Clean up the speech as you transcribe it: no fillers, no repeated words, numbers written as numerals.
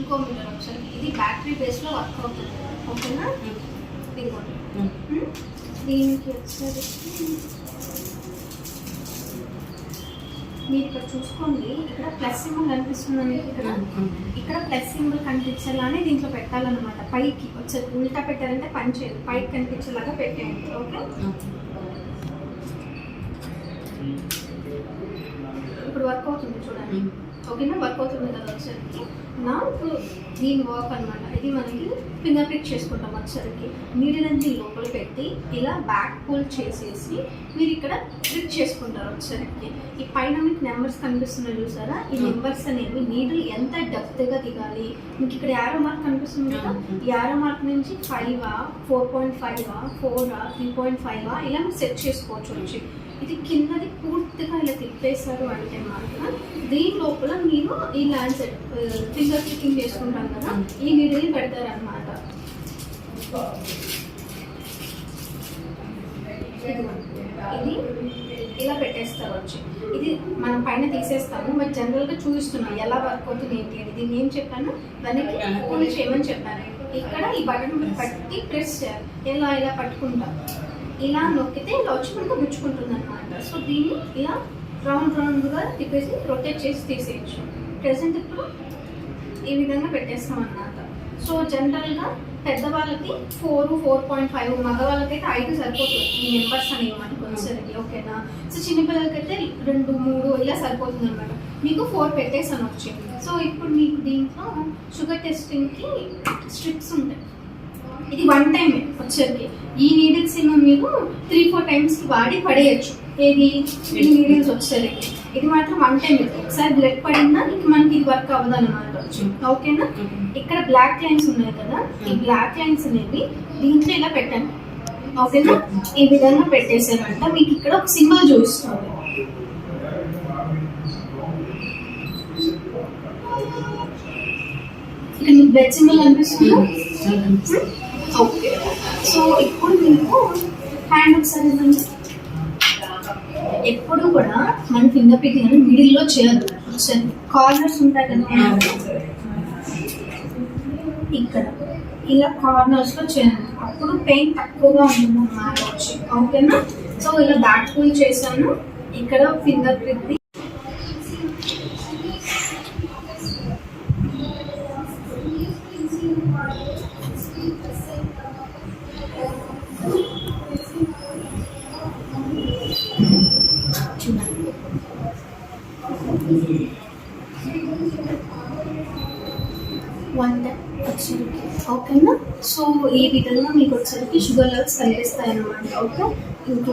ఇంకో మీటర్ వచ్చేసరికి ఇది బ్యాటరీ బేస్లో వర్క్ అవుతుంది. ఓకేనా? ఇదిగోండి. దీనికి వచ్చేసరికి మీరు ఇక్కడ చూసుకోండి, ఇక్కడ ప్లస్ సింబల్ కనిపిస్తుందని ఇక్కడ ప్లస్ సింబల్ కనిపించేలానే దీంట్లో పెట్టాలన్నమాట. పైకి వచ్చేది ఉల్టా పెట్టారంటే పని చేయదు, పైకి కనిపించేలాగా పెట్టేయండి. ఓకే, ఇప్పుడు వర్క్ అవుతుంది చూడండి. ఓకేనా? వర్క్ అవుతుంది కదా వచ్చేసరికి. నా ఇప్పుడు దీని వర్క్ అనమాట. ఇది మనకి ఫింగర్ ప్రింట్ చేసుకుంటాం వచ్చేసరికి. నీడిల్ అనేది లోపల పెట్టి ఇలా బ్యాక్ పుల్ చేసేసి మీరు ఇక్కడ ప్రింట్ చేసుకుంటారు వచ్చేసరికి. ఈ పైన మీకు నెంబర్స్ కనిపిస్తున్నాయి చూసారా? ఈ నెంబర్స్ అనేవి నీడిల్ ఎంత డెప్త్గా దిగాలి, మీకు ఇక్కడ యారో మార్క్ కనిపిస్తుంది కదా, ఈ యారో మార్క్ నుంచి 5 4.5 4 3.5 ఇలా మీరు సెట్ చేసుకోవచ్చు వచ్చి. ఇది కిందది పూర్తిగా ఇలా తిప్పేస్తారు అంటే మాత్రం దీని లోపల మీరు ఈ ల్యాన్సెట్ ఫింగర్ ప్రింటింగ్ చేసుకుంటాం కదా, ఈ నీడిల్ని పెడతారు అనమాట. ఇది ఇలా పెట్టేస్తారు వచ్చి. ఇది మనం పైన తీసేస్తాము, బట్ జనరల్గా చూపిస్తున్నాం ఎలా వర్క్ అవుతుంది ఏంటి అని. దీన్ని ఏం చెప్పాను, దానికి ఫోన్ చేయమని చెప్పాను. ఇక్కడ ఈ బటన్ పట్టి ప్రెస్ చేయాలి. ఇలా పట్టుకుంటాం, ఇలా నొక్కితే ఇలా వచ్చి మనకు గుచ్చుకుంటుంది అనమాట. సో దీన్ని ఇలా రౌండ్గా తిప్పేసి రొటేట్ చేసి తీసేయచ్చు. ప్రెసెంట్ ఇప్పుడు ఈ విధంగా పెట్టేస్తాం అన్నమాట. సో జనరల్గా పెద్దవాళ్ళకి 4 4.5, మగవాళ్ళకైతే 5 సరిపోతుంది ఈ నెంబర్స్ అనేవి మనకు వచ్చేసరికి. ఓకేనా? సో చిన్నపిల్లలకైతే 2 3 ఇలా సరిపోతుంది అనమాట. మీకు 4 పెట్టేసాను వచ్చి. సో ఇప్పుడు మీకు దీంట్లో షుగర్ టెస్టింగ్కి స్ట్రిప్స్ ఉంటాయి. ఇది 1 టైం వచ్చేసరికి. ఈ నీడిల్స్ ఏమో మీరు 3-4 టైమ్స్కి వాడి పడేయచ్చు. ఏది ఈ నీడిల్స్ వచ్చేసరికి. ఇది మాత్రం 1 టైం. ఒకసారి బ్లడ్ పడిందా ఇంక మనకి ఇది వర్క్ అవ్వదు అనమాట. ఓకేనా? ఇక్కడ బ్లాక్ లైన్స్ ఉన్నాయి కదా, ఈ బ్లాక్ లైన్స్ అనేవి దీంట్లో ఇలా పెట్టాను. ఓకేనా? ఈ విధంగా పెట్టేసానంట. మీకు ఇక్కడ ఒక సింబల్ చూపిస్తుంది. ఇక్కడ మీకు బ్లడ్ సింబల్ అనిపిస్తుందా? ఓకే. సో ఇప్పుడు మీకు హ్యాండ్ ఒకసారి ఇవ్వండి. ఎప్పుడు కూడా మన ఫింగర్ ప్రింటింగ్ అనేది మిడిల్లో చేయదు. కార్నర్స్ ఉంటాయి కదా, ఇక్కడ ఇలా కార్నర్స్లో చేయండి. అప్పుడు పెయిన్ తక్కువగా ఉంటుంది అన్నమాట వచ్చి. ఓకేనా? సో ఇలా బ్యాక్ పుల్ చేశాను. ఇక్కడ ఫింగర్ ప్రింట్ వచ్చేసరికి. ఓకేనా? సో ఈ విధంగా మీకు వచ్చేసరికి షుగర్ లెవెల్స్ కనిపిస్తాయి అన్నమాట. ఓకే, ఇంకో